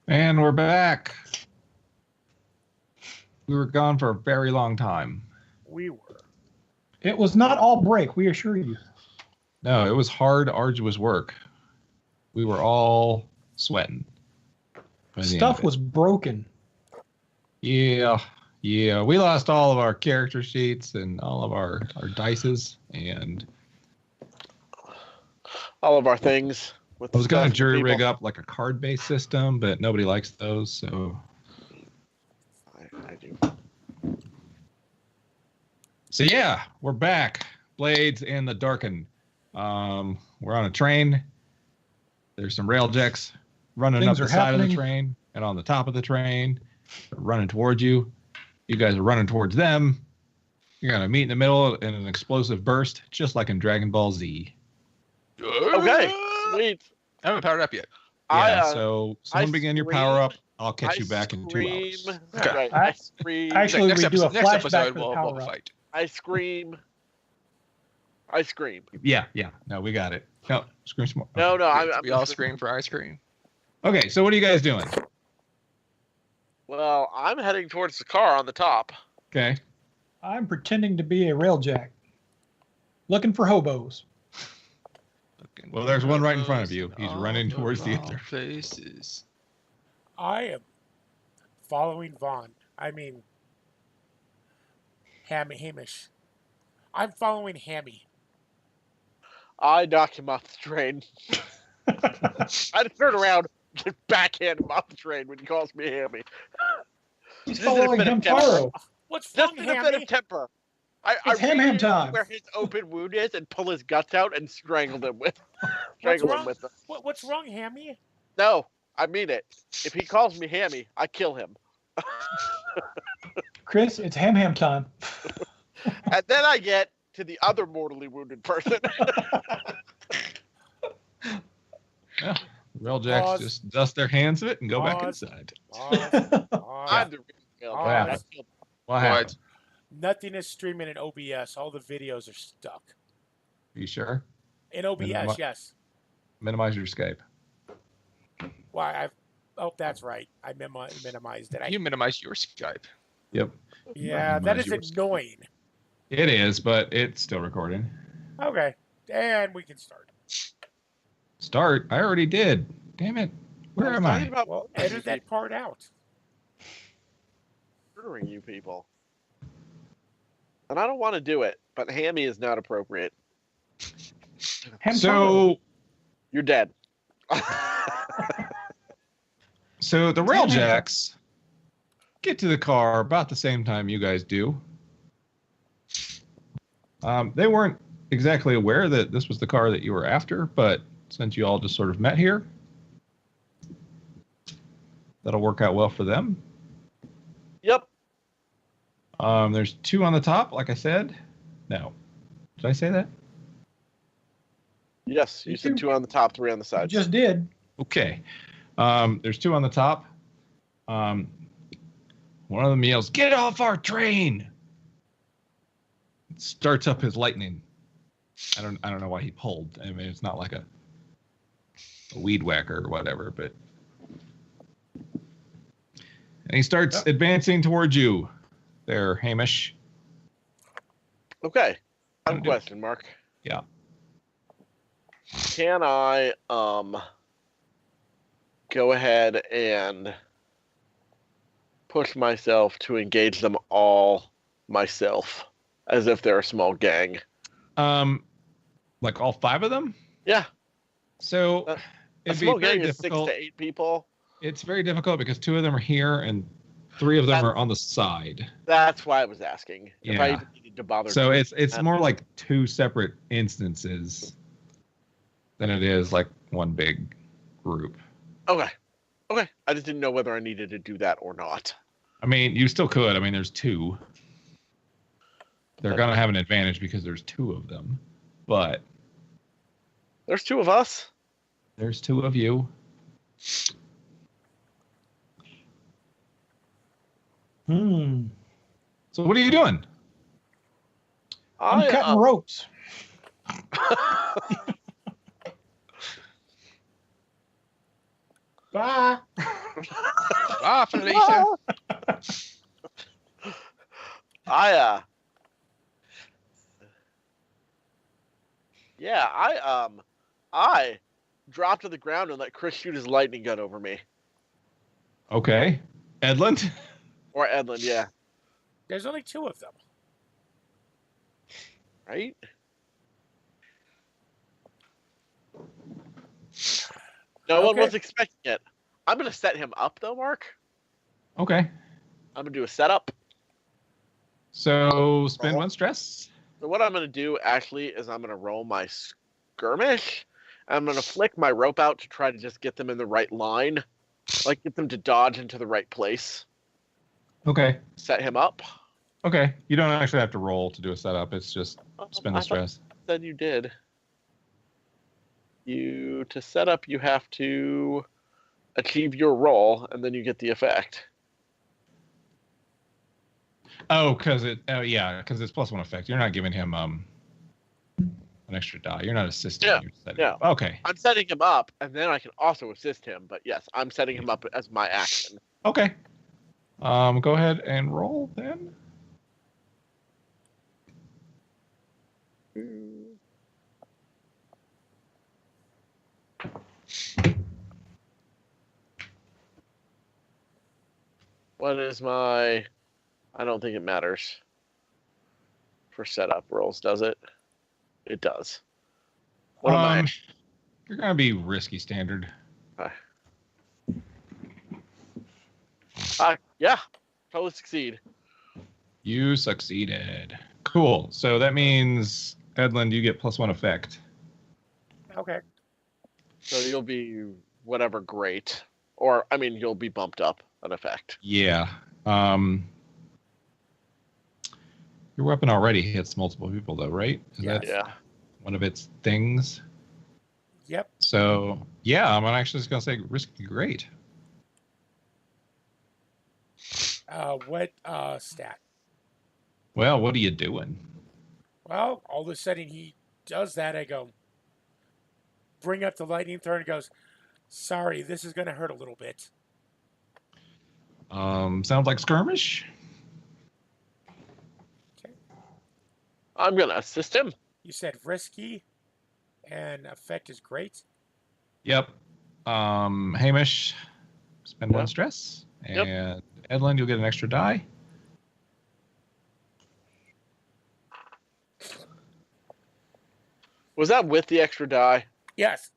And we're back. We were gone for a very long time. We were. It was not all break, we assure you. No, it was hard, arduous work. We were all sweating. Stuff was broken. Yeah. We lost all of our character sheets and all of our dices and all of our things. I was going to jury rig up like a card-based system, but nobody likes those, so. I do. So yeah, we're back. Blades in the Darken. We're on a train. There's some railjacks running up the side of the train and on the top of the train. They're running towards you. You guys are running towards them. You're going to meet in the middle in an explosive burst, just like in Dragon Ball Z. Okay, sweet. I haven't powered up yet. Yeah, so someone begin your power up. I'll catch you back in 2 hours. Okay. Right. I scream. Actually, next we do a episode, next episode, flashback for the we'll power up. fight. I scream. I scream. Yeah. No, we got it. No, scream some more. No, we all scream for ice cream. Okay, so what are you guys doing? Well, I'm heading towards the car on the top. Okay. I'm pretending to be a railjack. Looking for hobos. Well, there's one right in front of you. He's running towards the other. Places. I am following Hamish. I'm following Hammy. I knock him off the train. I turn around, just backhand him off the train when he calls me Hammy. He's following Hamtaro. What's wrong, Just in a bit of temper. I Ham time. Where his open wound is and pull his guts out and strangle him with them. What's wrong, Hammy? No, I mean it. If he calls me Hammy, I kill him. Chris, it's ham time. And then I get to the other mortally wounded person. Yeah, railjacks just dust their hands of it and go back inside. I'm the real railjack. What happened? Nothing is streaming in OBS. All the videos are stuck. Are you sure? In OBS, yes. Minimize your Skype. Why? Oh, that's right. I minimized it. You minimized your Skype. Yep. Yeah, that is annoying. It is, but it's still recording. Okay, and we can start. Start? I already did. Damn it. Where am I? Well, edit that part out. Murdering you people. And I don't want to do it, but Hammy is not appropriate. So you're dead. So the Railjacks get to the car about the same time you guys do. They weren't exactly aware that this was the car that you were after, but since you all just sort of met here, that'll work out well for them. Yep. There's 2 on the top, like I said. No. Did I say that? Yes, you said 2 on the top, 3 on the sides. Just did. Okay. There's 2 on the top. One of them yells, "Get off our train!" It starts up his lightning. I don't know why he pulled. I mean, it's not like a weed whacker or whatever, but. And he starts advancing towards you there, Hamish. Okay. I have a question, Mark. Yeah. Can I go ahead and push myself to engage them all myself as if they're a small gang? Like all 5 of them? Yeah. So a small gang is 6 to 8 people. It's very difficult because 2 of them are here and 3 of them are on the side. That's why I was asking if I Yeah. even needed to bother. So it's more like 2 separate instances than it is like one big group. Okay. I just didn't know whether I needed to do that or not. I mean, you still could. I mean, there's 2. They're going to have an advantage because there's 2 of them. But there's 2 of us. There's 2 of you. So what are you doing? I'm cutting ropes. Bye. Ah, Felicia. I drop to the ground and let Chris shoot his lightning gun over me. Okay. Edlund? Or Edlund, yeah. There's only 2 of them. Right? No one Okay. was expecting it. I'm going to set him up, though, Mark. Okay. I'm going to do a setup. So spend 1 stress. So what I'm going to do, actually, is I'm going to roll my skirmish. I'm going to flick my rope out to try to just get them in the right line. Like, get them to dodge into the right place. Okay. Set him up. Okay. You don't actually have to roll to do a setup. It's just spend the I thought stress. Then you did. To set up, you have to achieve your roll, and then you get the effect. Oh, because it's +1 effect. You're not giving him an extra die. You're not assisting. Yeah, You're setting yeah. him up. Okay. I'm setting him up, and then I can also assist him. But yes, I'm setting him up as my action. Okay. Go ahead and roll then. What is my... I don't think it matters for setup rolls, does it? It does. What am You're gonna be risky standard. Yeah, totally succeed. You succeeded. Cool. So that means Edlund, you get +1 effect. Okay. So you'll be whatever great. Or, I mean, you'll be bumped up an effect. Yeah. Your weapon already hits multiple people, though, right? Is that Yeah. one of its things? Yep. So, yeah, I'm actually just going to say risky great. What stat? Well, what are you doing? Well, all of a sudden he does that. I go, bring up the lightning thrower and goes, sorry, this is going to hurt a little bit. Sounds like skirmish. Okay. I'm going to assist him. You said risky and effect is great. Yep. Hamish, spend 1 Yep. stress. Yep. And Edlund, you'll get an extra die. Was that with the extra die? Yes.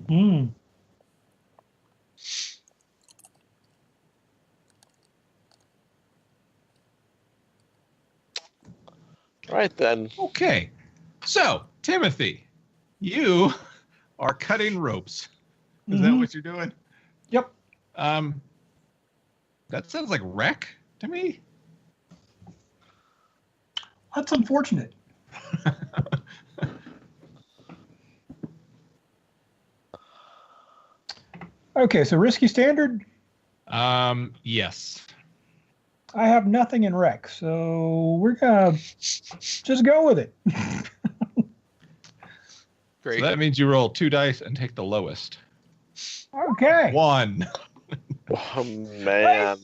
Hmm. Right then. Okay. So, Timothy, you are cutting ropes. Is that Mhm. what you're doing? Yep. That sounds like wreck to me. That's unfortunate. Okay, so risky standard. Yes. I have nothing in rec, so we're gonna just go with it. Great. So that means you roll 2 dice and take the lowest. Okay. 1. Oh, man.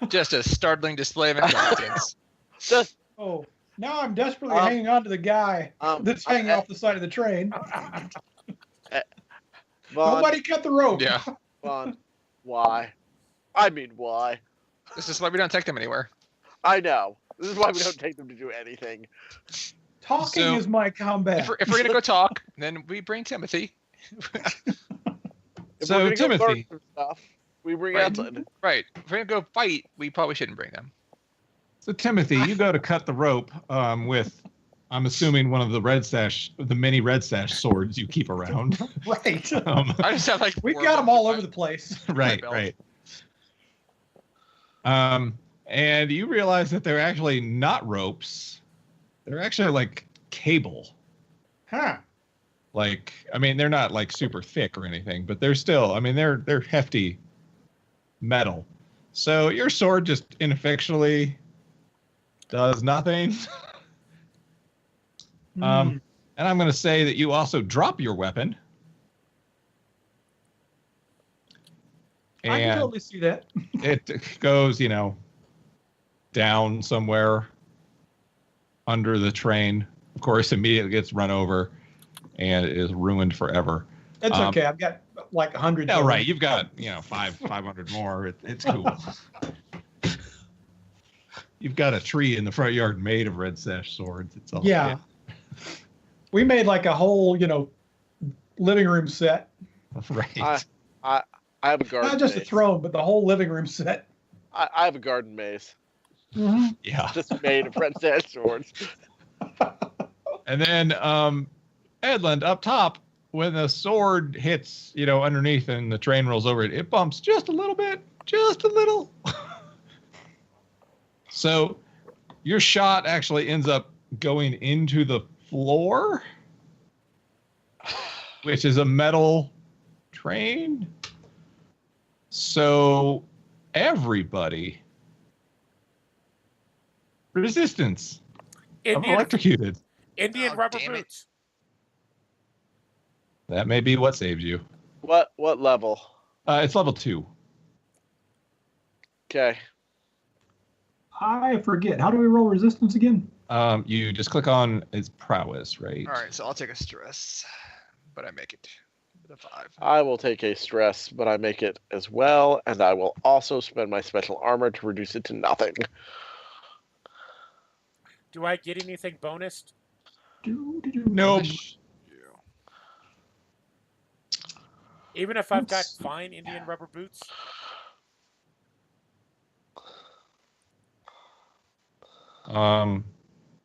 Just a startling display of incompetence. Just, Oh, now I'm desperately Um, hanging on to the guy that's hanging I- off the side of the train. Vaughn, Nobody cut the rope. Yeah. Vaughn, why? I mean, why? This is why we don't take them anywhere. I know. This is why we don't take them to do anything. Talking So- is my combat. If we're gonna go talk, then we bring Timothy. If So, we're gonna go learn Timothy. some stuff, we bring Right. Edlund. Right. If we're gonna go fight, we probably shouldn't bring them. So, Timothy, you go to cut the rope with, I'm assuming, one of the many red sash swords you keep around. Right. I just have like We've 4 got of them all over the place. Right, belt. right. And you realize that they're actually not ropes. They're actually like cable. Huh. Like, I mean, they're not like super thick or anything, but they're still, I mean, they're hefty metal. So your sword just ineffectually does nothing. Hmm. And I'm going to say that you also drop your weapon. I can And totally see that. it goes, down somewhere under the train. Of course, immediately gets run over and is ruined forever. That's okay. I've got like 100. Yeah, right. You've got, 500 more. It's cool. You've got a tree in the front yard made of red sash swords. It's all Yeah. We made like a whole, living room set. right. I have a garden. Not just a maze. throne, but the whole living room set. I have a garden maze, Yeah. just made of red sash swords. And then Edland up top, when the sword hits, underneath and the train rolls over it, it bumps just a little bit, just a little. So your shot actually ends up going into the floor, which is a metal train. So everybody, resistance, I'm electrocuted. Indian Oh, rubber damn it. boots. That may be what saves you. What level? It's level 2. Okay. I forget. How do we roll resistance again? You just click on its prowess, right? All right, so I'll take a stress, but I make it with a 5. I will take a stress, but I make it as well, and I will also spend my special armor to reduce it to nothing. Do I get anything bonused? Nope. Even if I've got fine Indian rubber boots?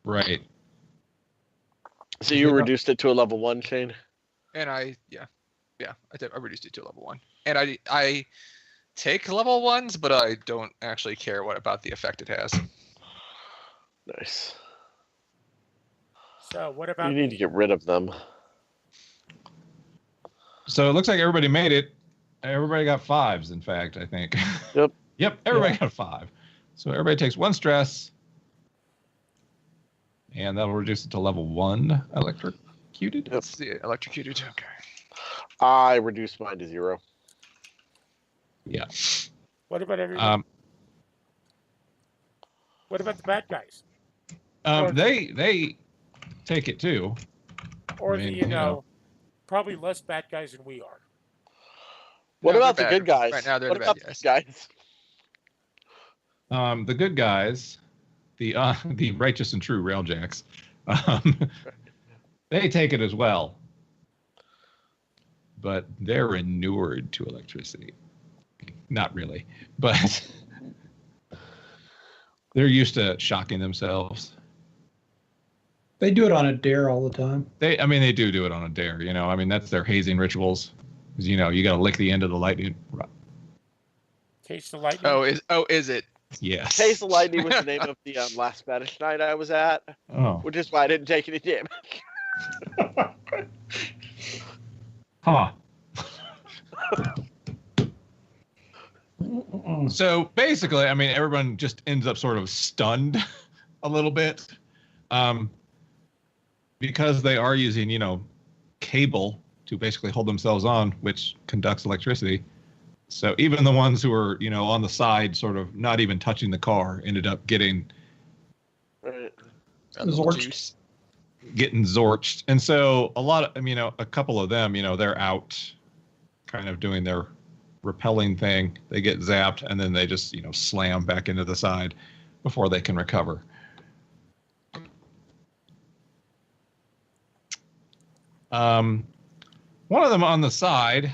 Right. So you reduced it to a level 1, Shane? And I reduced it to level 1. And I take level 1s, but I don't actually care what about the effect it has. Nice. So what about You need to get rid of them. So it looks like everybody made it. Everybody got 5s, in fact, I think. Yep. Yep, everybody got a 5. So everybody takes 1 stress. And that'll reduce it to level 1 electrocuted. Let's see, electrocuted. Okay. I reduced mine to 0. Yeah. what about everyone? What about the bad guys? They take it too. Or I mean, the, you know. probably less bad guys than we are. What No, about the they're good bad. guys? Right now, they're what the about bad the guys. good guys? The good guys, the righteous and true railjacks, they take it as well. But they're inured to electricity. Not really, but they're used to shocking themselves. They do it on a dare all the time. They do it on a dare. That's their hazing rituals. 'Cause, you got to lick the end of the lightning. Taste the lightning. Is it? Yes. Taste the Lightning was the name of the last Spanish night I was at, Oh. which is why I didn't take any damage. Huh. So basically, everyone just ends up sort of stunned a little bit, because they are using, cable to basically hold themselves on, which conducts electricity. So even the ones who are, on the side, sort of not even touching the car, ended up getting Right. Zorched. zorched. And so a couple of them, they're out kind of doing their repelling thing. They get zapped and then they just, slam back into the side before they can recover. One of them on the side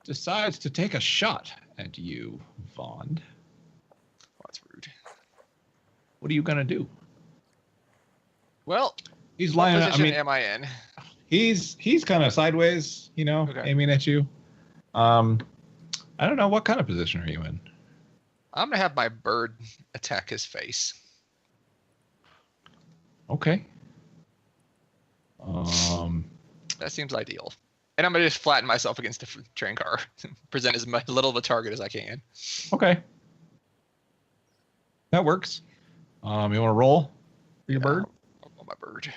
decides to take a shot at you, Vaughn. That's rude. What are you gonna do? Well, He's what lying. position am I in? He's kind of sideways, Okay. aiming at you. I don't know, what kind of position are you in? I'm gonna have my bird attack his face. Okay. That seems ideal. And I'm gonna just flatten myself against the train car, present as little of a target as I can. Okay. That works. You want to roll for your bird? Oh, my bird.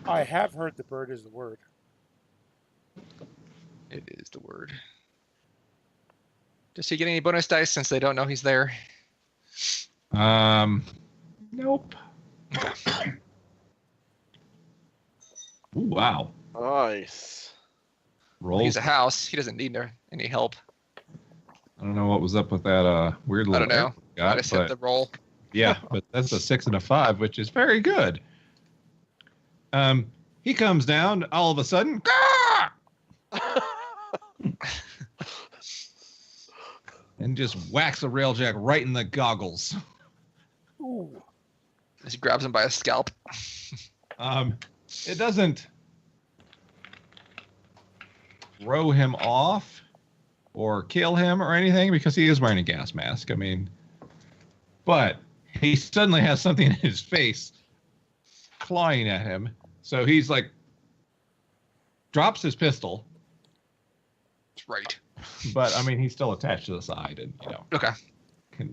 I have heard the bird is the word. It is the word. Does he get any bonus dice since they don't know he's there? Nope. Ooh, wow. Nice. Roll. He's a house. He doesn't need any help. I don't know what was up with that weird I little. don't know. arrow we got, I just hit but the roll. yeah, but that's a 6 and a 5, which is very good. He comes down all of a sudden. "Gah!" and just whacks a railjack right in the goggles. Ooh. He grabs him by a scalp. It doesn't throw him off or kill him or anything because he is wearing a gas mask. I mean, but he suddenly has something in his face clawing at him. So he's like, drops his pistol. That's right. But I mean, he's still attached to the side and, Okay. can,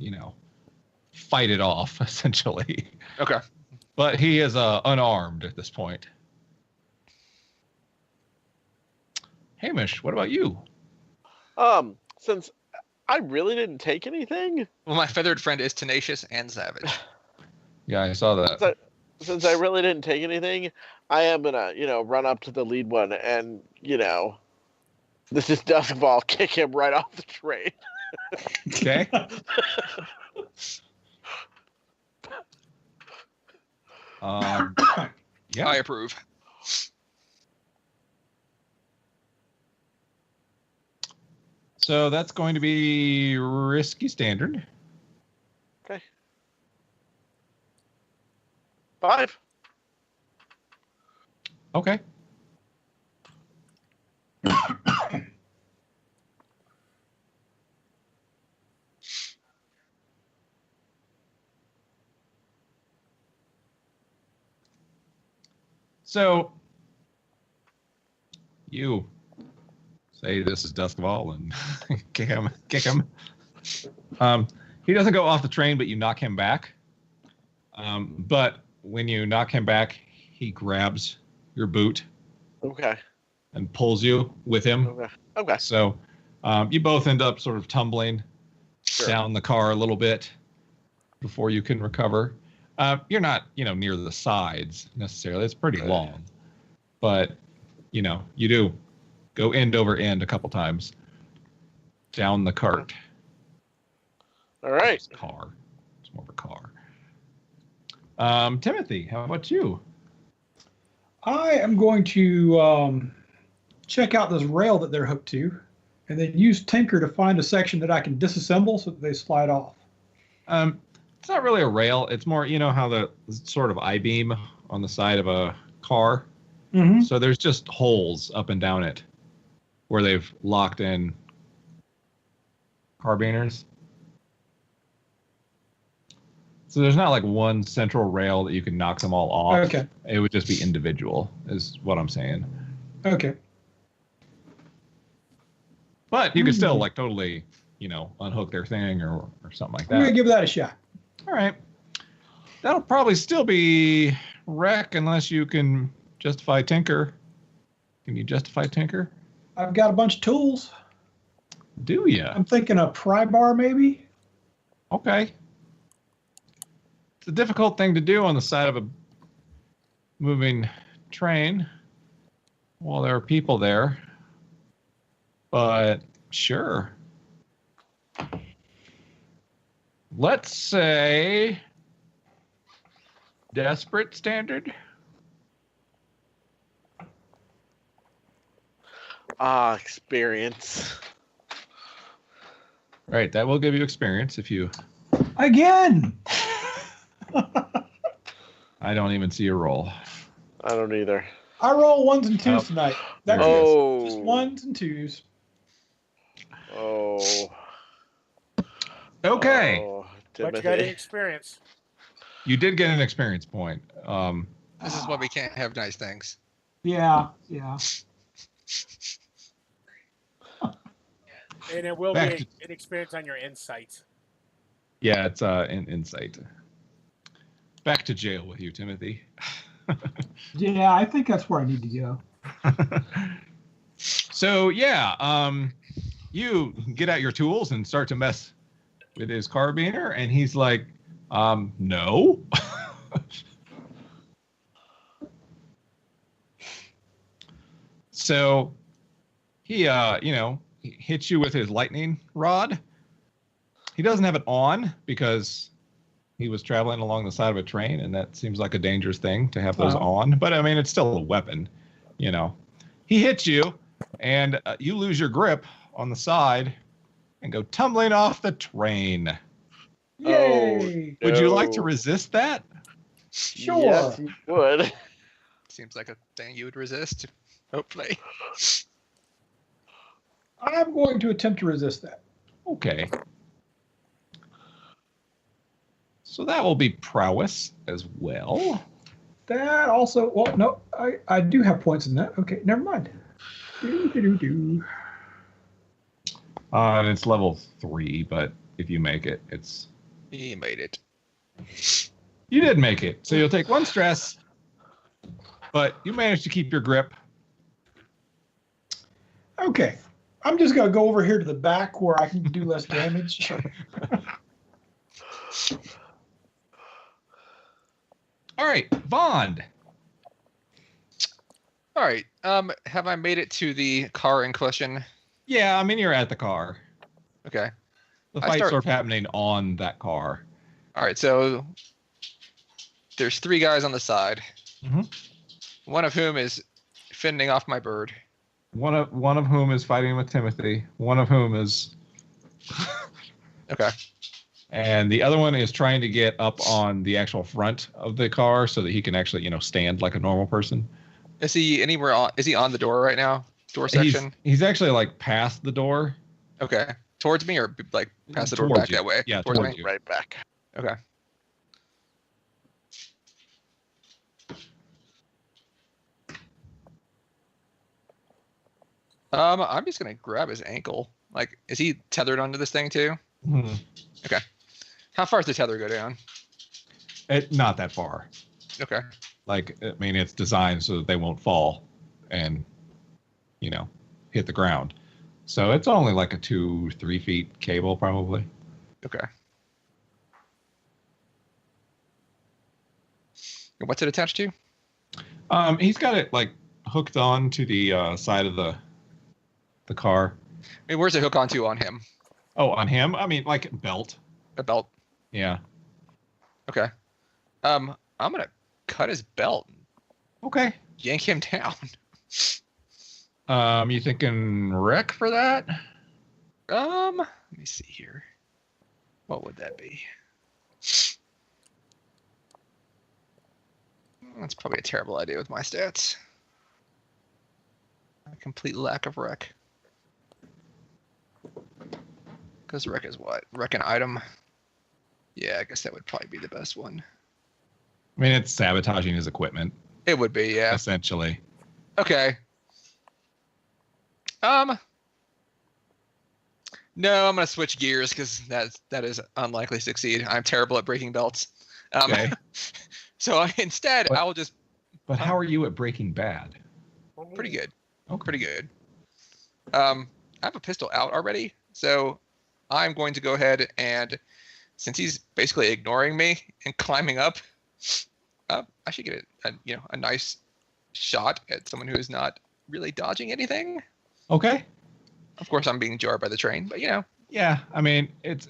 fight it off essentially. Okay. But he is unarmed at this point. Hamish, what about you? Since I really didn't take anything, Well, my feathered friend is tenacious and savage. Yeah, I saw that. since I really didn't take anything, I am gonna, run up to the lead one and, this is Duskball, kick him right off the train. Okay. Yeah. I approve. So that's going to be risky standard. Okay. 5. Okay. So you say this is Duskball and kick him. He doesn't go off the train, but you knock him back. But when you knock him back, he grabs your boot Okay. and pulls you with him. Okay. So you both end up sort of tumbling Sure. down the car a little bit before you can recover. You're not, near the sides necessarily. It's pretty long, but you do go end over end a couple times down the cart. All right. It's a car. It's more of a car. Timothy, how about you? I am going to check out this rail that they're hooked to, and then use Tinker to find a section that I can disassemble so that they slide off. It's not really a rail. It's more, how the sort of I-beam on the side of a car. Mm-hmm. So there's just holes up and down it where they've locked in carbiners. So there's not like one central rail that you can knock them all off. Okay. It would just be individual, is what I'm saying. Okay. But you could still like totally, unhook their thing or something like I'm going to that. give that a shot. All right. That'll probably still be wreck unless you can justify Tinker. Can you justify Tinker? I've got a bunch of tools. Do ya? I'm thinking a pry bar, maybe. Okay. It's a difficult thing to do on the side of a moving train while there are people there. But sure. Let's say desperate standard. Experience. Right, that will give you experience if you. Again. I don't even see a roll. I don't either. I roll ones and twos Oh. tonight. That's There it is. Oh. just ones and twos. Oh. Okay, Oh, But you got Timothy. experience. you did get an experience point. This is why we can't have nice things. Yeah, yeah. And it will Back be an experience on your insight. Yeah, it's an insight. Back to jail with you, Timothy. Yeah, I think that's where I need to go. So yeah, you get out your tools and start to mess with his carabiner, and he's like, no. So he, he hits you with his lightning rod. He doesn't have it on because he was traveling along the side of a train, and that seems like a dangerous thing to have those on. But I mean, it's still a weapon, you know. He hits you, and you lose your grip on the side and go tumbling off the train. Yay! Would you like to No. resist that? Sure. Yes, you would. Seems like a thing you would resist. Hopefully. I'm going to attempt to resist that. Okay. So that will be prowess as well. That also, well, no, I do have points in that. Okay, never mind. And it's level 3, but if you make it, it's... He made it. You did make it. So you'll take 1 stress, but you managed to keep your grip. Okay, I'm just going to go over here to the back where I can do less damage. All right, Vond. All right. Have I made it to the car in question? Yeah, I mean, you're at the car. Okay. The I fight's start- sort of happening on that car. All right. So there's 3 guys on the side. Mhm. One of whom is fending off my bird. One of whom is fighting with Timothy. One of whom is... Okay. And the other one is trying to get up on the actual front of the car so that he can actually, stand like a normal person. Is he anywhere on? Is he on the door right now? Door section. He's actually like past the door. Okay. Towards me or like past the door Towards back you. that way? Yeah, Towards towards me. you. Right back. Okay. I'm just gonna grab his ankle. Like, is he tethered onto this thing too? Hmm. How far does the tether go down? Not that far. Okay. Like, I mean, it's designed so that they won't fall and, hit the ground. So it's only like a 2-3 feet cable, probably. Okay. And what's it attached to? He's got it like hooked on to the side of the car. I mean, where's it hook onto on him? Oh, on him? I mean, like belt. A belt. Yeah. Okay. I'm gonna cut his belt, Okay. yank him down. You thinking wreck for that? Let me see here. What would that be? That's probably a terrible idea with my stats. A complete lack of wreck. Because wreck is what? Wreck an item? Yeah, I guess that would probably be the best one. I mean, it's sabotaging his equipment, It would be, yeah. essentially. Okay. No, I'm gonna switch gears because that is unlikely to succeed. I'm terrible at breaking belts. Okay. So instead, But- I will just But how are you at Breaking Bad? pretty good. Okay. Pretty good. I have a pistol out already, so I'm going to go ahead and, since he's basically ignoring me and climbing up, I should get a nice shot at someone who is not really dodging anything. Okay. Of course, I'm being jarred by the train, but Yeah, I mean, it's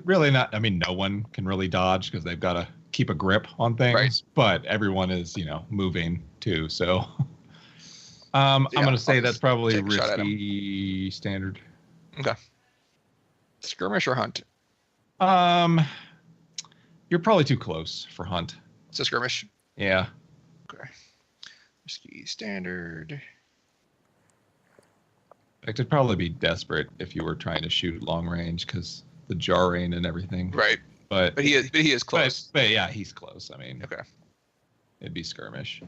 really not. I mean, no one can really dodge because they've got to keep a grip on things. Right. But everyone is, moving too. So, I'm Yeah, going to say I'll that's just probably take a shot at him. risky standard. skirmish or hunt. You're probably too close for hunt. It's a skirmish. Yeah. Okay. Risky standard. In fact, it'd probably be desperate if you were trying to shoot long range because the jarring and everything. Right, But but he is close. But yeah, he's close. I mean, Okay. it'd be skirmish.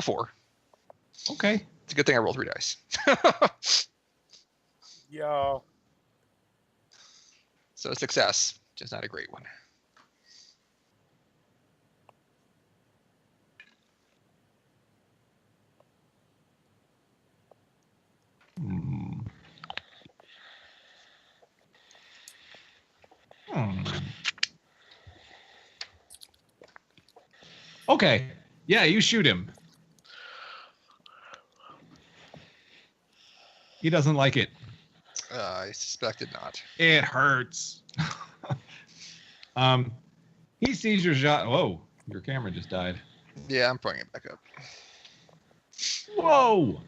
Four. Okay. It's a good thing I rolled 3 dice. Yo. So success, just not a great one. Hmm. Okay. Yeah, you shoot him. He doesn't like it. I suspected not. It hurts. He sees your shot. Whoa, your camera just died. Yeah, I'm bringing it back up. Whoa.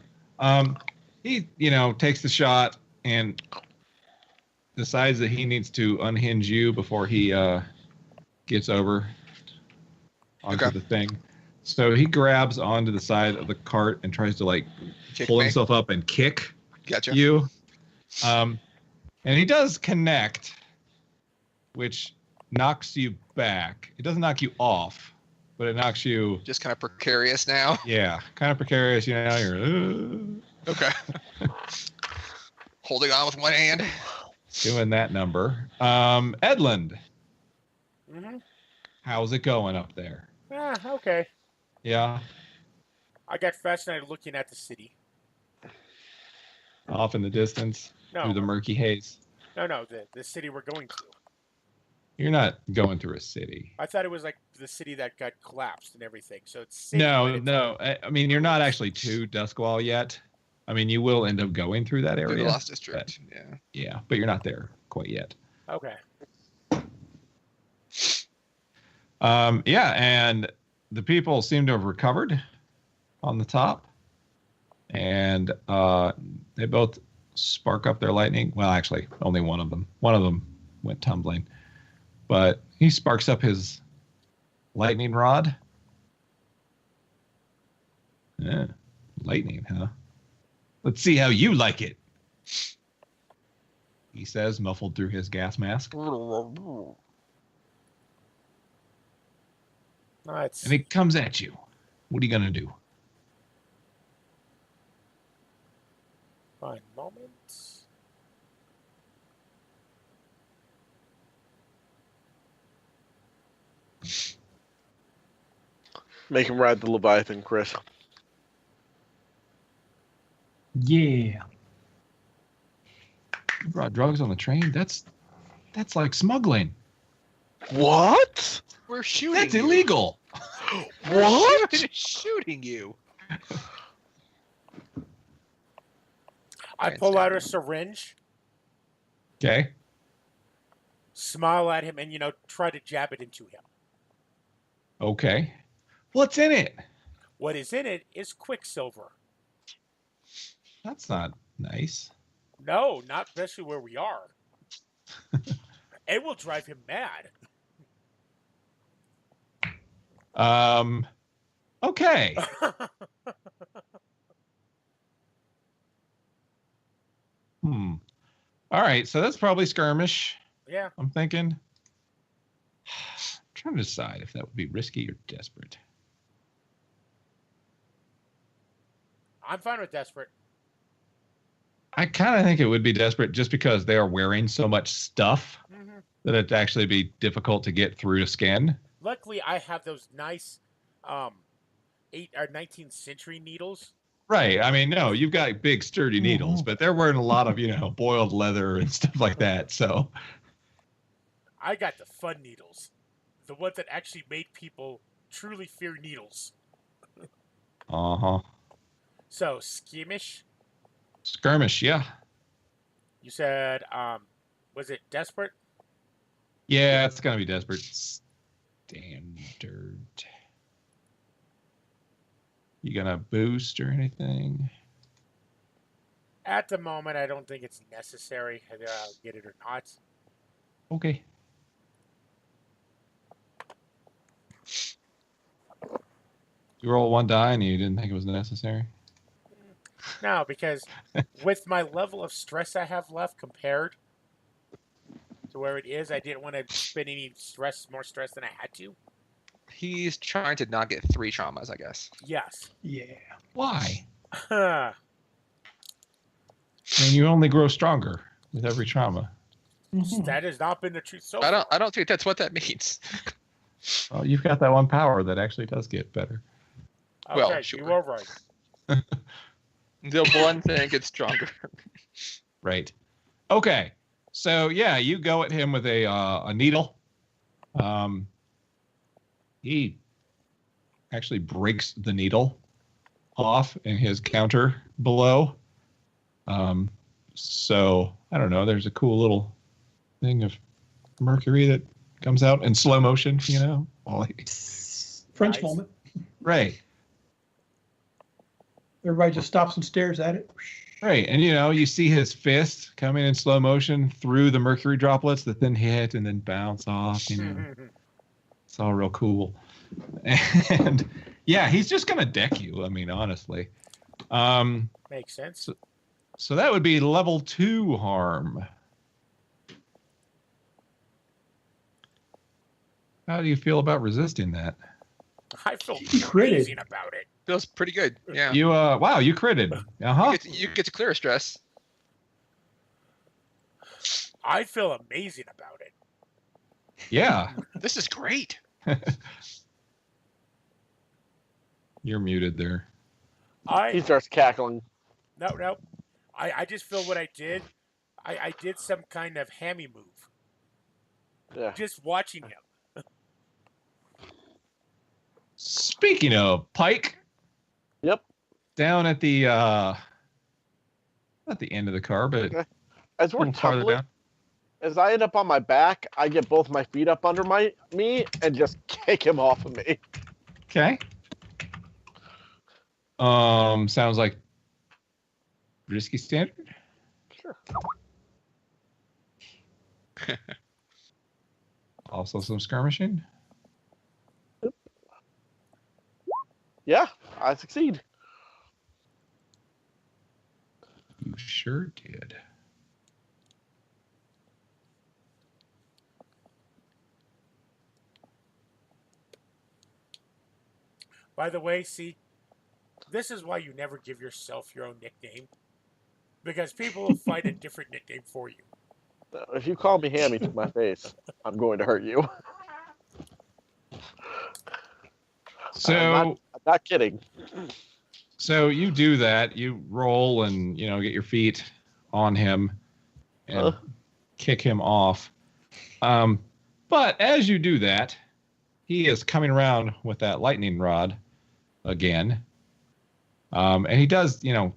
He, takes the shot and decides that he needs to unhinge you before he gets over onto the thing. So he grabs onto the side of the cart and tries to pull himself up and kick you. And he does connect, which knocks you back. It doesn't knock you off, but it knocks you. Just kind of precarious now. Yeah, kind of precarious. You're. Okay. Holding on with one hand. Doing that number. Edland. Mm-hmm. How's it going up there? Okay. Yeah. I got fascinated looking at the city. Off in the distance. No. Through the murky haze. No, the city we're going to. You're not going through a city. I thought it was like the city that got collapsed and everything. So it's city, No. I mean, you're not actually to Duskwall yet. I mean, you will end up going through that area. Through the Lost District. Yeah, but you're not there quite yet. Okay. Yeah, and the people seem to have recovered on the top, and they both spark up their lightning. Well, actually, only one of them. One of them went tumbling, but he sparks up his lightning rod. Yeah, lightning, huh? Let's see how you like it, he says, muffled through his gas mask. No, And it comes at you. What are you going to do? Fine moment. Make him ride the Leviathan, Chris. Yeah. You brought drugs on the train? That's like smuggling. What? We're shooting. That's you. illegal. What? We're shooting you. I pull out a syringe, Okay. smile at him, and try to jab it into him. Okay. What's in it? What is in it is quicksilver. That's not nice. No, not especially where we are. It will drive him mad. Okay. All right, so that's probably skirmish, Yeah. I'm thinking. I'm trying to decide if that would be risky or desperate. I'm fine with desperate. I kind of think it would be desperate just because they are wearing so much stuff that it'd actually be difficult to get through to skin. Luckily, I have those nice 19th century needles. Right. I mean, no, you've got big sturdy needles, but they're wearing a lot of, boiled leather and stuff like that. So I got the fun needles. The ones that actually made people truly fear needles. Uh-huh. So, skirmish? Skirmish, yeah. You said, was it desperate? Yeah, it's going to be desperate. Standard. You going to boost or anything? At the moment, I don't think it's necessary whether I'll get it or not. Okay. You roll one die and you didn't think it was necessary? No, because with my level of stress I have left compared to where it is, I didn't want to spend any more stress than I had to. He's trying to not get 3 traumas, I guess. Yes. Yeah. Why? I And you only grow stronger with every trauma. Mhm. That has not been the truth so I far. don't think that's what that means. Well, you've got that one power that actually does get better. Okay, Well, you sure. are right. The one thing gets stronger. Right. Okay. So yeah, you go at him with a needle. He actually breaks the needle off in his counter below. So I don't know. There's a cool little thing of mercury that comes out in slow motion. You know, French Nice. moment. right. Everybody just stops and stares at it. Right. And, you know, you see his fist coming in slow motion through the mercury droplets that then hit and then bounce off. You know, it's all real cool. And yeah, he's just going to deck you. I mean, honestly. Makes sense. So that would be level 2 harm. How do you feel about resisting that? I feel He critted. amazing about it. Feels pretty good. Yeah. You, wow, you critted. Uh-huh. You get to clear a stress. I feel amazing about it. Yeah. This is great. You're muted there. He starts cackling. No. I just feel what I did. I did some kind of hammy move. Yeah. Just watching him. Speaking of Pike, Yep. down at the not the end of the car, but Okay. As a we're little farther tumbling, down. as I end up on my back, I get both my feet up under me and just kick him off of me. Okay. Sounds like risky standard. Sure. Also some skirmishing. Yeah, I succeed. You sure did. By the way, see, this is why you never give yourself your own nickname. Because people will find a different nickname for you. If you call me Hammy to my face, I'm going to hurt you. So I'm not kidding. so you do that. You roll and, you know, get your feet on him and kick him off. But as you do that, he is coming around with that lightning rod again. And he does, you know,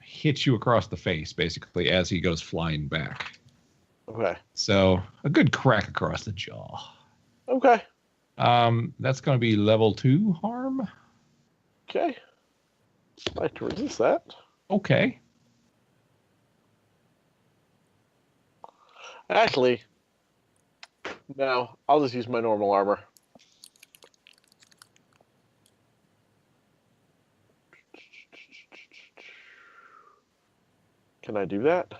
hit you across the face, basically, as he goes flying back. Okay. So a good crack across the jaw. Okay. That's going to be level 2 harm. Okay. I'd like to resist that. Okay. Actually, no, I'll just use my normal armor. Can I do that?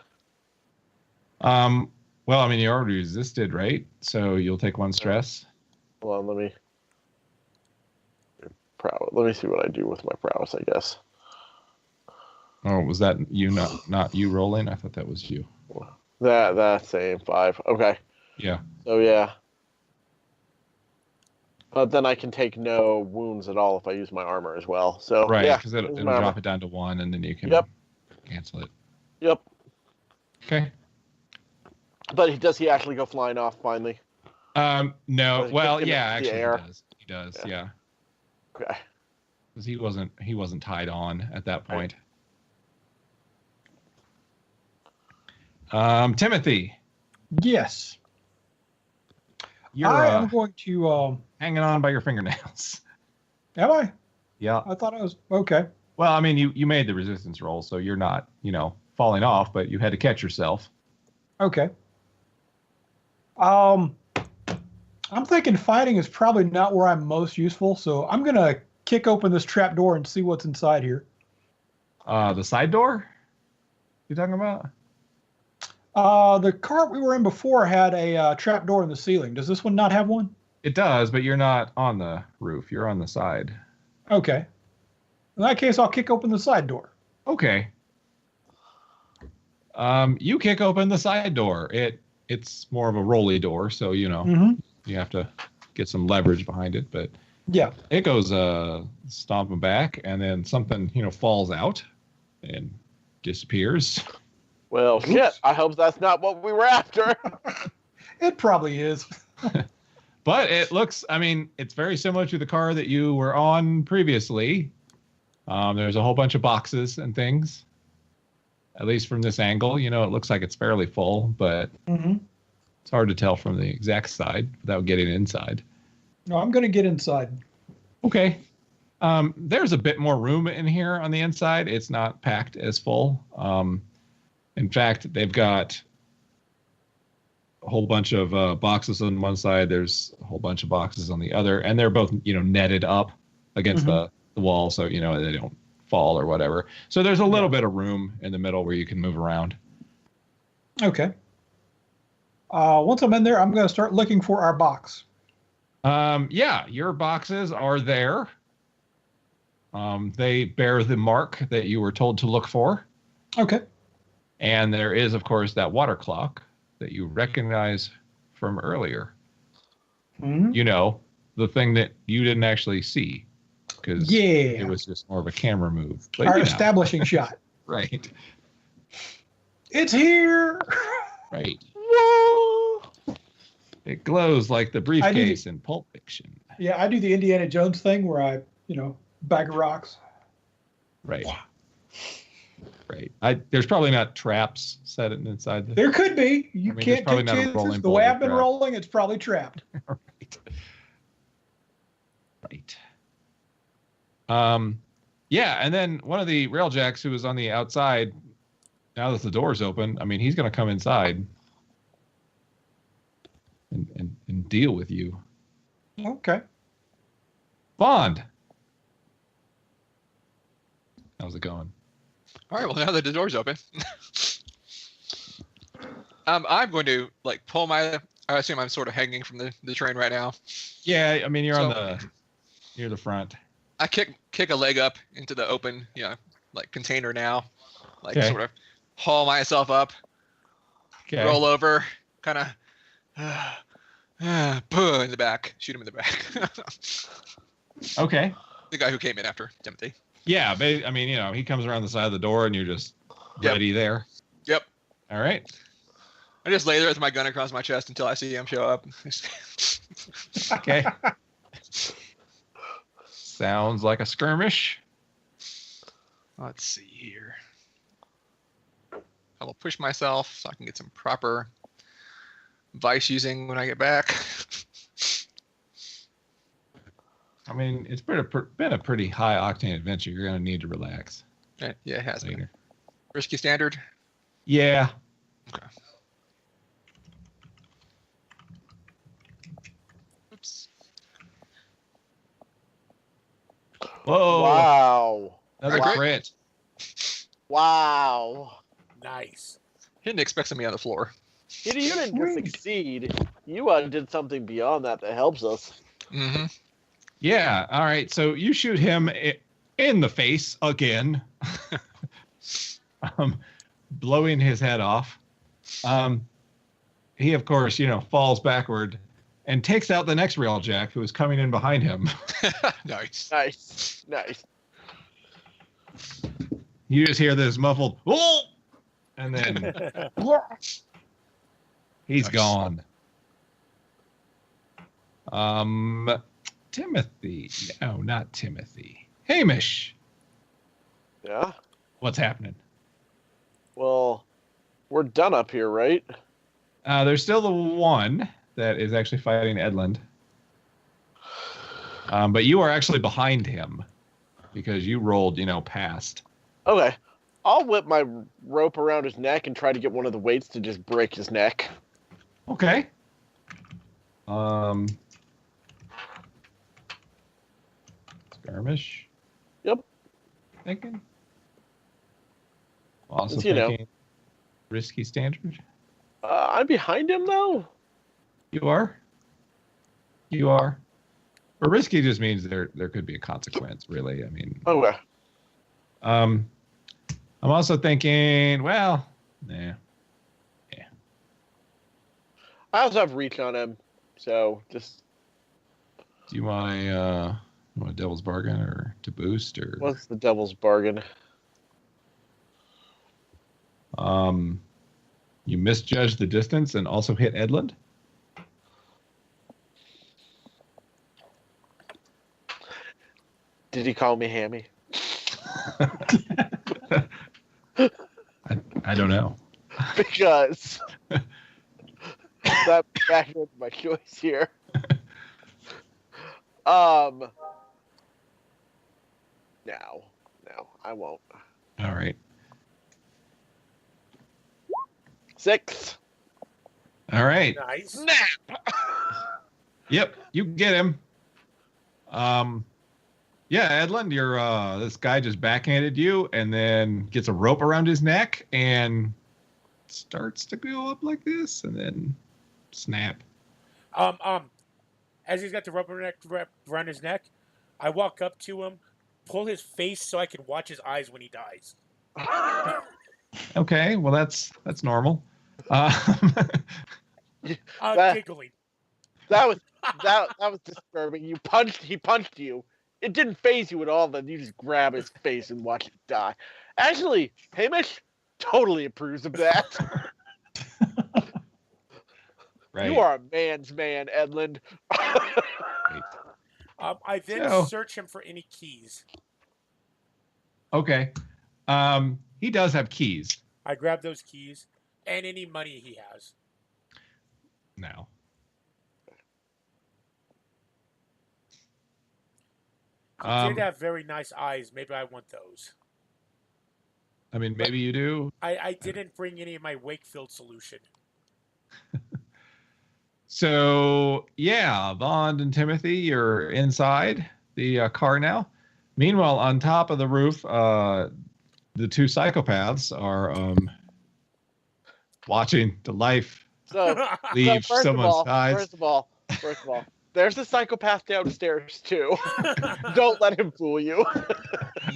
Well, I mean, you already resisted, right? So you'll take 1 stress. Hold on, let me see what I do with my prowess, I guess. Oh, was that you? Not you rolling? I thought that was you. That's same 5. Okay. Yeah. So yeah. But then I can take no wounds at all if I use my armor as well. So Right, yeah, because it'll use my armor. drop it down to 1, and then you can Yep. cancel it. Yep. Okay. But does he actually go flying off finally? No. Does it Well, kick him yeah, into the actually, air? he does. He does. Yeah. Yeah. Okay. Because he wasn't tied on at that point. Timothy, Yes. you're I am going to. hanging on by your fingernails. Am I? Yeah. I thought I was. Okay. Well, I mean, you made the resistance roll, so you're not, you know, falling off, but you had to catch yourself. Okay. I'm thinking fighting is probably not where I'm most useful, so I'm gonna kick open this trap door and see what's inside here. The side door? You talking about? The car we were in before had a trap door in the ceiling. Does this one not have one? It does, but you're not on the roof. You're on the side. Okay. In that case, I'll kick open the side door. Okay. You kick open the side door. It it's more of a rolly door, so you have to get some leverage behind it. But Yeah. it goes stomping back, and then something falls out and disappears. Well, Oops. shit. I hope that's not what we were after. It probably is. But it looks, it's very similar to the car that you were on previously. There's a whole bunch of boxes and things. At least from this angle, it looks like it's fairly full, but it's hard to tell from the exact side without getting inside. No, I'm going to get inside. Okay. There's a bit more room in here on the inside. It's not packed as full. In fact, they've got a whole bunch of boxes on one side. There's a whole bunch of boxes on the other, and they're both, netted up against the wall, so they don't fall or whatever. So there's a little bit of room in the middle where you can move around. Okay. Once I'm in there, I'm going to start looking for our box. Yeah, your boxes are there. They bear the mark that you were told to look for. Okay. And there is, of course, that water clock that you recognize from earlier. The thing that you didn't actually see. Because it was just more of a camera move. But, our establishing shot. Right. It's here. Right. Whoa! It glows like the briefcase in Pulp Fiction. Yeah, I do the Indiana Jones thing where I, bag of rocks. Right. Right. There's probably not traps set inside. There could be. You can't take chances. The way I've been rolling, it's probably trapped. Right. Yeah, and then one of the railjacks who was on the outside, now that the door's open, he's going to come inside and deal with you. Okay. Bond. How's it going? All right, well, now that the door's open, I'm going to pull I assume I'm sort of hanging from the train right now. Yeah, you're near the front. I kick a leg up into the open, container now, sort of haul myself up, roll over, kind of, in the back, shoot him in the back. Okay. The guy who came in after Timothy. Yeah, but he comes around the side of the door and you're just ready there. Yep. All right. I just lay there with my gun across my chest until I see him show up. Okay. Sounds like a skirmish. Let's see here. I will push myself so I can get some proper vice using when I get back. It's been a pretty high octane adventure. You're going to need to relax. Yeah, it has later. Been. Risky standard? Yeah. Okay. Oops. Whoa. Wow. Another crit. Wow. Nice. He didn't expect me on the floor. You didn't just succeed. You did something beyond that helps us. Mm-hmm. Yeah. All right. So you shoot him in the face again, blowing his head off. He, of course, falls backward and takes out the next railjack who is coming in behind him. Nice. Nice. You just hear this muffled, "Oh!" and then he's gone. Timothy. No, not Timothy. Hamish. Yeah? What's happening? Well, we're done up here, right? There's still the one that is actually fighting Edland. But you are actually behind him because you rolled, past. Okay. I'll whip my rope around his neck and try to get one of the weights to just break his neck. Okay. Skirmish. Yep. Thinking. Also You know. thinking risky standard. I'm behind him, though? You are. But risky just means there could be a consequence, really. Okay. I'm also thinking, well, yeah. I also have reach on him, so just Do you want a devil's bargain or to boost or what's the devil's bargain? You misjudged the distance and also hit Edlund? Did he call me Hammy? I don't know. Because that back into my choice here. No, I won't. All right. 6. All right. Nice. Snap. Yep, you get him. Yeah, Edlund, you're this guy just backhanded you and then gets a rope around his neck and starts to go up like this and then snap. As he's got the rubber around his neck, I walk up to him, pull his face so I can watch his eyes when he dies. Okay, well that's normal. Giggling. That was disturbing. He punched you. It didn't phase you at all. Then you just grab his face and watch it die. Actually, Hamish totally approves of that. Right. You are a man's man, Edlund. I then So- search him for any keys. Okay. He does have keys I grab those keys and any money he has. now. He did have very nice eyes. Maybe I want those. I mean, maybe you do. I didn't bring any of my Wakefield solution. So yeah, Bond and Timothy, you're inside the car now. Meanwhile, on top of the roof, the two psychopaths are watching the life So, leave first someone's of all, eyes. First of all, there's a psychopath downstairs too. Don't let him fool you.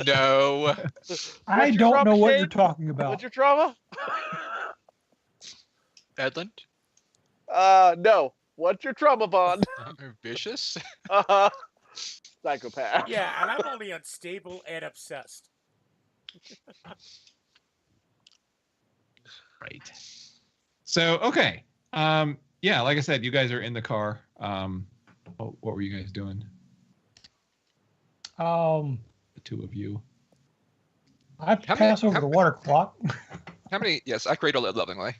No. I your don't trauma, know what Shane? you're talking about. What's your trauma? Edlund? No. What's your trauma, Bond? Vicious? Psychopath. Yeah, and I'm only unstable and obsessed. Right. So okay. Yeah, like I said, you guys are in the car. What were you guys doing? The two of you. I have to How many- pass over how- the water clock How many? Yes, I cradle it lovingly.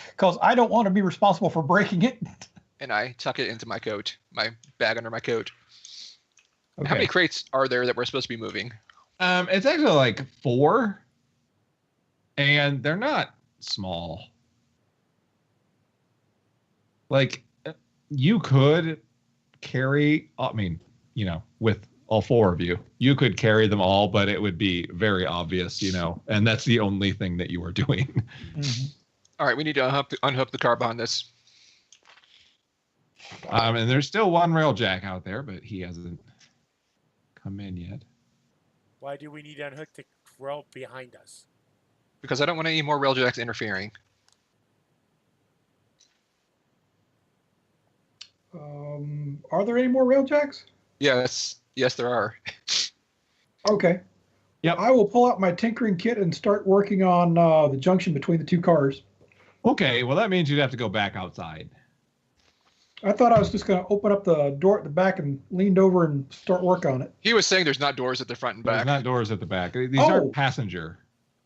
because I don't want to be responsible for breaking it. And I tuck it into my coat, my bag under my coat. Okay. How many crates are there that we're supposed to be moving? It's actually like 4, and they're not small. Like you could carry. I mean, with all 4 of you, you could carry them all, but it would be very obvious, and that's the only thing that you are doing. All right, we need to unhook the car behind this. And there's still one railjack out there, but he hasn't come in yet. Why do we need to unhook the rail behind us? Because I don't want any more railjacks interfering. Are there any more railjacks? Yes, there are. Okay. Yep. I will pull out my tinkering kit and start working on the junction between the two cars. Okay, well that means you'd have to go back outside. I thought I was just going to open up the door at the back and leaned over and start work on it. He was saying there's not doors at the front and There's back. not doors at the back. These Oh. aren't passenger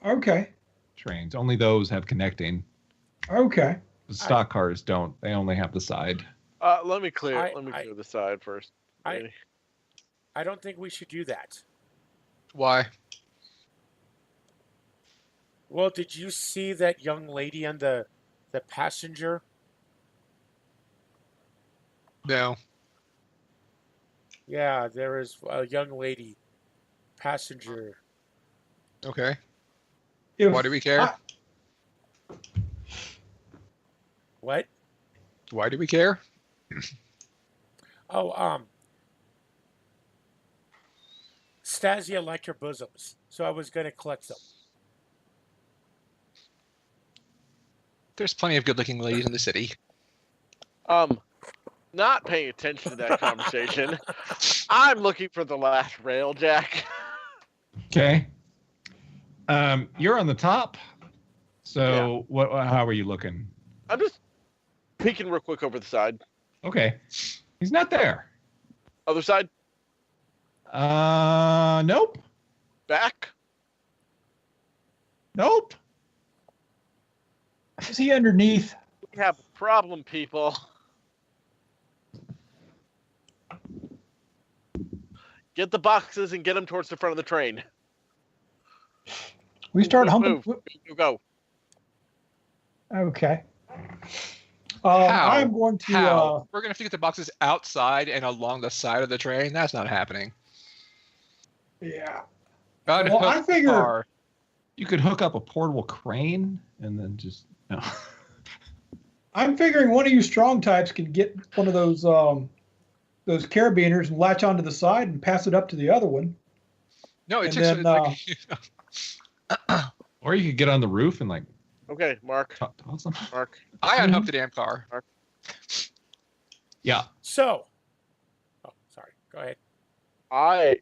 Okay. trains. Only those have connecting. Okay. The stock cars don't. They only have the side. Let me clear I- the side first. I don't think we should do that. Why? Well, did you see that young lady on the passenger? No. Yeah, there is a young lady passenger. Okay. If Why do we care? What? Why do we care? Oh, Stasia liked her bosoms, so I was going to collect them. There's plenty of good-looking ladies in the city. Not paying attention to that conversation. I'm looking for the last rail, Jack. Okay. You're on the top. So what? How are you looking? I'm just peeking real quick over the side. Okay. He's not there. Other side? Nope. Back? Nope. Is he underneath? We have a problem, people. Get the boxes and get them towards the front of the train. We start humping. Move. Go. Okay. How? I'm going to. How? We're going to have to get the boxes outside and along the side of the train? That's not happening. Yeah. Well, I figure you could hook up a portable crane and then just no. I'm figuring one of you strong types can get one of those carabiners and latch onto the side and pass it up to the other one. No, it And takes. then, Or you could get on the roof and like Okay, Mark. toss them. Mark. I unhooked the damn car. Yeah. So, oh, sorry. Go ahead. I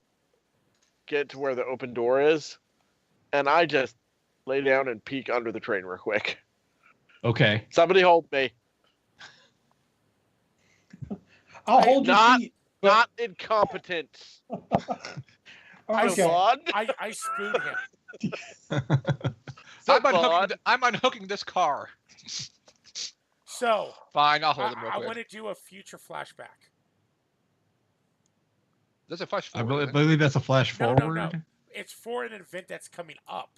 get to where the open door is, and I just lay down and peek under the train real quick. Okay. Somebody hold me. I'll hold your Not- feet. Not incompetent. Okay. Saban. I spoon him. I'm unhooking this car. So, Fine, I'll hold him real I quick. want to do a future flashback. That's a flash I forward. believe that's a flash No, forward. no, no. It's for an event that's coming up.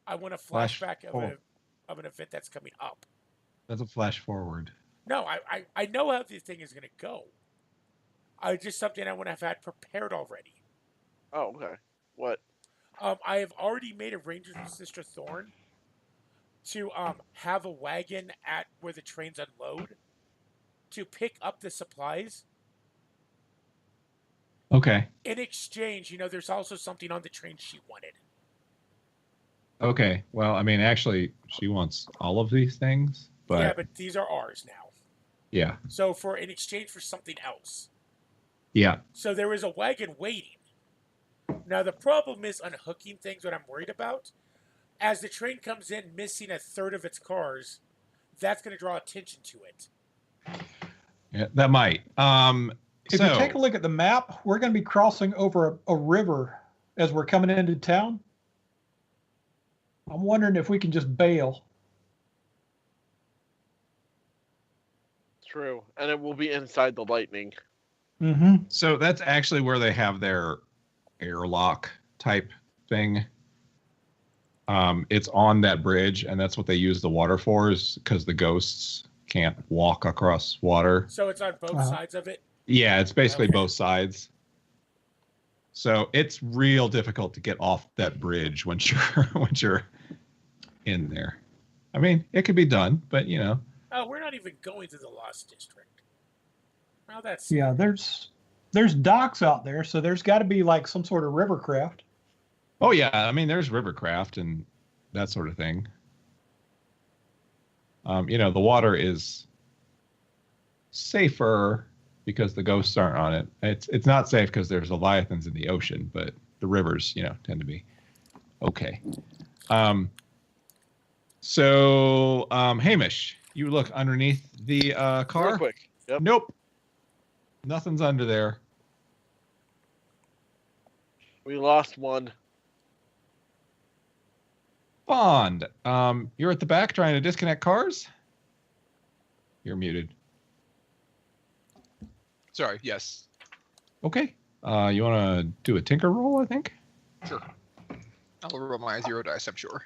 I want a Flash flashback forward. of an event that's coming up. That's a flash forward. No, I know how this thing is going to go. Just something I want to have had prepared already. Oh, okay. What? I have already made arrangements with Sister Thorn to have a wagon at where the trains unload to pick up the supplies. Okay. In exchange, there's also something on the train she wanted. Okay. Well, I mean, actually, she wants all of these things, but Yeah, but these are ours now. yeah. So in exchange for something else. Yeah. So there is a wagon waiting. Now the problem is unhooking things. What I'm worried about, as the train comes in missing a third of its cars, that's going to draw attention to it. Yeah, that might. If you take a look at the map, we're going to be crossing over a river as we're coming into town. I'm wondering if we can just bail. True. And it will be inside the lightning. Mm-hmm. So that's actually where they have their airlock type thing. It's on that bridge, and that's what they use the water for, is because the ghosts can't walk across water. So it's on both sides of it. Yeah, it's basically Okay. both sides. So it's real difficult to get off that bridge once you're in there. I mean, it could be done, but Oh, we're not even going to the Lost District. Well, that's Yeah, there's docks out there, so there's got to be like some sort of river craft. Oh yeah, I mean, there's rivercraft and that sort of thing. The water is safer because the ghosts aren't on it. It's not safe because there's leviathans in the ocean, but the rivers, tend to be okay. So Hamish, you look underneath the car. Real quick. Yep. Nope, nothing's under there. We lost one. Bond, you're at the back trying to disconnect cars. You're muted. Sorry, yes. Okay. You want to do a tinker roll, I think? Sure. I'll roll my 0 dice, I'm sure.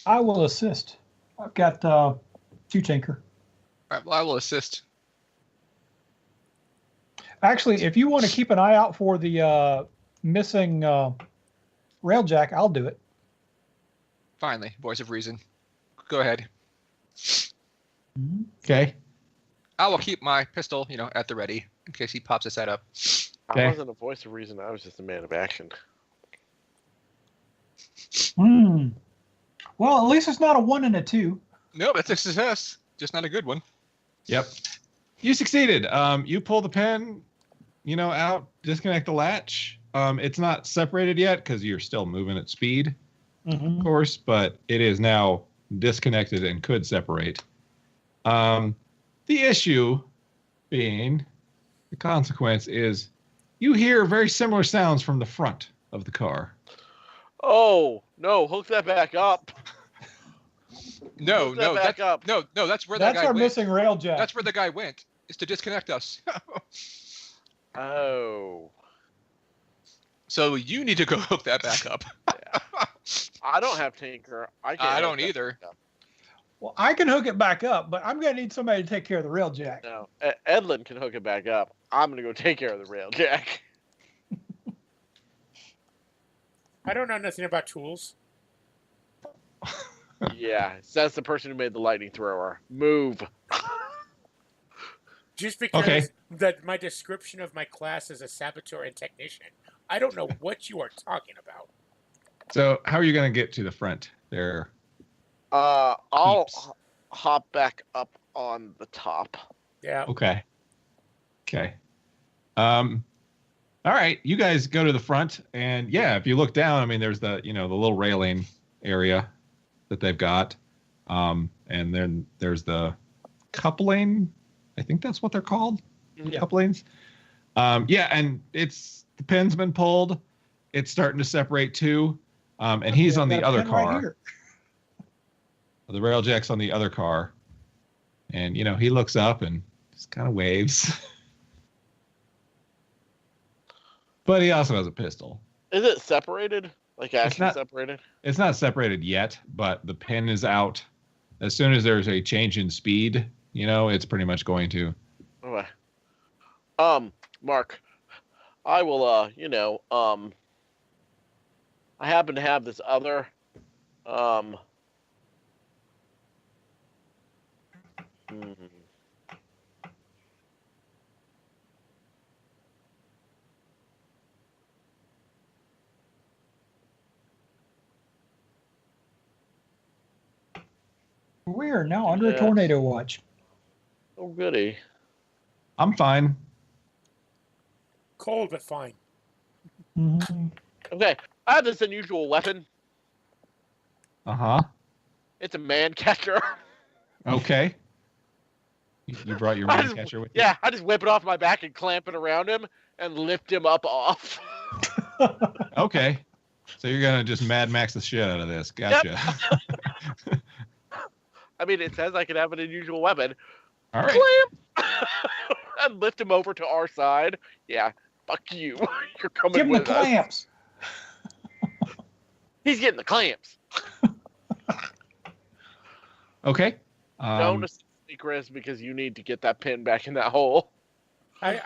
I will assist. I've got 2 tinker. All right, well, I will assist. Actually, if you want to keep an eye out for the missing railjack, I'll do it. Finally, voice of reason. Go ahead. Okay. I will keep my pistol, at the ready in case he pops his head up. Okay. I wasn't a voice of reason. I was just a man of action. Well, at least it's not a 1 and a 2. No, that's a success. Just not a good one. Yep. You succeeded. You pull the pen, out, disconnect the latch. It's not separated yet because you're still moving at speed, of course, but it is now disconnected and could separate. The issue being, the consequence is you hear very similar sounds from the front of the car. Oh, no, hook that back up. No, Hook that back up. no, that's where that That's guy our went. missing rail jack. That's where the guy went, is to disconnect us. Oh. So you need to go hook that back up. I don't have Tinker. I don't either. Well, I can hook it back up, but I'm going to need somebody to take care of the rail jack. No, Edlin can hook it back up. I'm going to go take care of the rail jack. I don't know nothing about tools. Yeah, that's the person who made the lightning thrower. Move. Just because Okay. that my description of my class is a saboteur and technician, I don't know what you are talking about. So how are you going to get to the front there? I'll Peeps. hop back up on the top. Yeah. Okay. All right, you guys go to the front, and yeah, if you look down, I mean, there's the the little railing area that they've got, and then there's the coupling. I think that's what they're called, Yeah. couplings. Yeah, and the pin's been pulled. It's starting to separate too, and he's on the Got a other pin right car. here. The rail jack's on the other car, and he looks up and just kind of waves. But he also has a pistol. Is it separated? Like actually not- separated? It's not separated yet, but the pin is out. As soon as there's a change in speed, it's pretty much going to. Okay. Mark, I will, I happen to have this other, We are now under a Yeah. tornado watch. oh goody. I'm fine. Cold but fine. Mhm. Okay, I have this unusual weapon. Uh-huh. It's a man catcher. Okay. You brought your I man just- catcher with you? Yeah, I just whip it off my back and clamp it around him and lift him up off. Okay. So you're going to just Mad Max the shit out of this. Gotcha. I mean, it says I can have an unusual weapon. All right. Clamp! And lift him over to our side. Yeah, fuck you. You're coming Give him the with us. clamps. He's getting the clamps. Okay. Don't assist me, Chris, because you need to get that pin back in that hole. I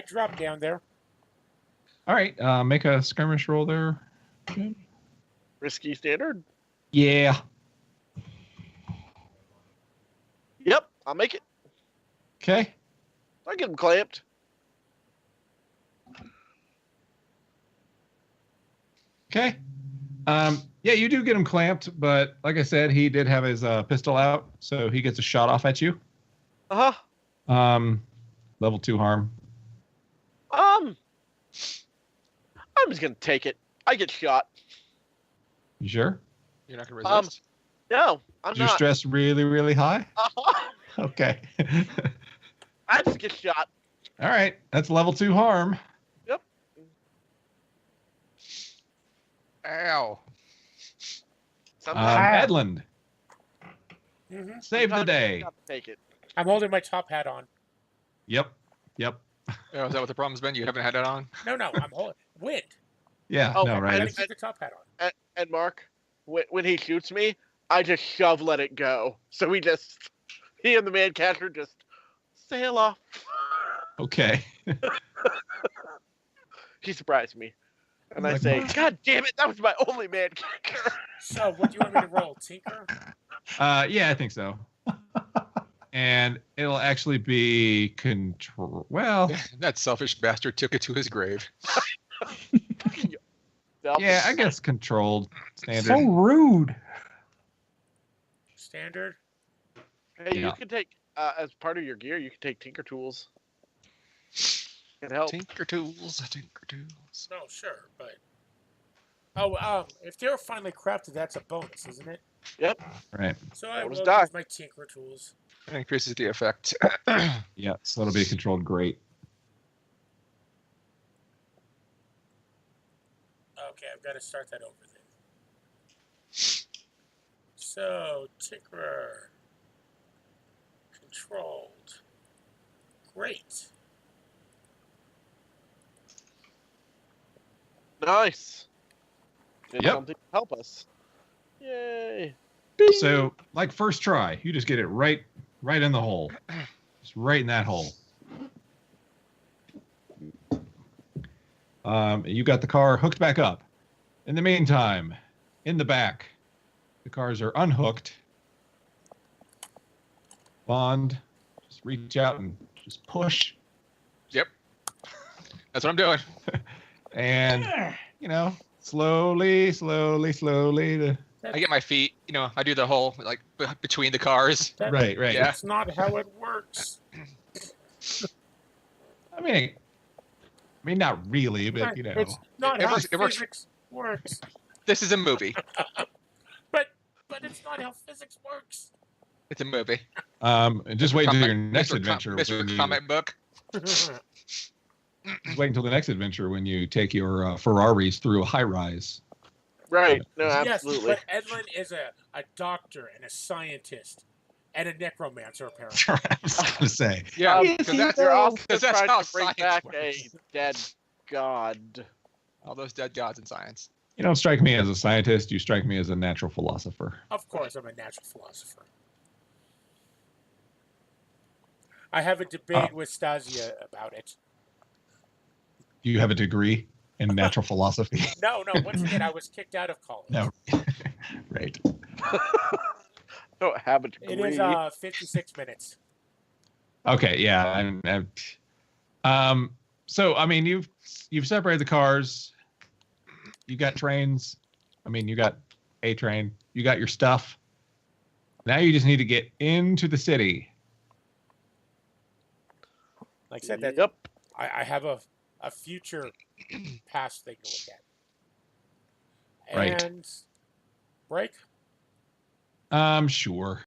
dropped down there. All right. Make a skirmish roll there. Risky standard? Yeah. Yep, I'll make it. Okay. I get him clamped. Okay. Yeah, you do get him clamped, but like I said, he did have his pistol out, so he gets a shot off at you. Uh-huh. Level 2 harm. I'm just gonna take it. I get shot. You sure? You're not going to resist? No, I'm Is your not. stress really, really high? Uh-huh. Okay. I just get shot. All right. That's level 2 harm. Ow. Sometimes Edland, hmm save the sometimes day. you gotta take it. I'm holding my top hat on. Yep. Oh, is that what the problem's been? You haven't had it on? No, I'm holding wind. Yeah. Oh, no, I right. gotta It's- keep the top hat on. And Mark, when he shoots me, I just let it go. So he and the man catcher just sail off. Okay. He surprised me. And I Like, say, what? God damn it, that was my only man catcher. So, what do you want me to roll? Tinker? Yeah, I think so. And it'll actually be control. Well, That selfish bastard took it to his grave. yeah, I guess controlled standard. So rude. Standard? Hey, Yeah. you can take as part of your gear. You can take Tinker Tools. Can help. Tinker Tools, Tinker Tools. No, sure, but if they're finally crafted, that's a bonus, isn't it? Yep. Right. So I Bonus will die. use my Tinker Tools. It increases the effect. Yeah. So it'll be a controlled grate. Okay, I've got to start that over then. So, Tinkerer. Controlled. Great. Nice. Did Yep. something to help us. Yay. So, like first try, you just get it right in the hole. Just right in that hole. You got the car hooked back up. In the meantime, in the back, the cars are unhooked. Bond, just reach out and just push. Yep. That's what I'm doing. And, slowly, I get my feet, I do the whole, like, between the cars. right. Yeah. That's not how it works. I mean, not really, but, It's not It how works- it works. physics works. This is a movie. But it's not how physics works. It's a movie. Just wait until your next Mr. adventure. Mr. when you- Comic Book. Just wait until the next adventure when you take your Ferraris through a high rise. Right. No, Yes, absolutely. but Edlin is a doctor and a scientist and a necromancer, apparently. I was gonna say. Yeah, Yes, because he that's, You're also because that's trying how to bring science back works. a dead god. All those dead gods in science. You don't strike me as a scientist. You strike me as a natural philosopher. Of course, I'm a natural philosopher. I have a debate with Stasia about it. Do you have a degree in natural philosophy? No, once again, I was kicked out of college. No. Right. Don't have a degree. It is 56 minutes. Okay. Yeah. So I mean, you've separated the cars. You got trains. I mean, you got a train. You got your stuff. Now you just need to get into the city. Like I said, that Yep. I have a future past thing to look at. Right. And break. Sure.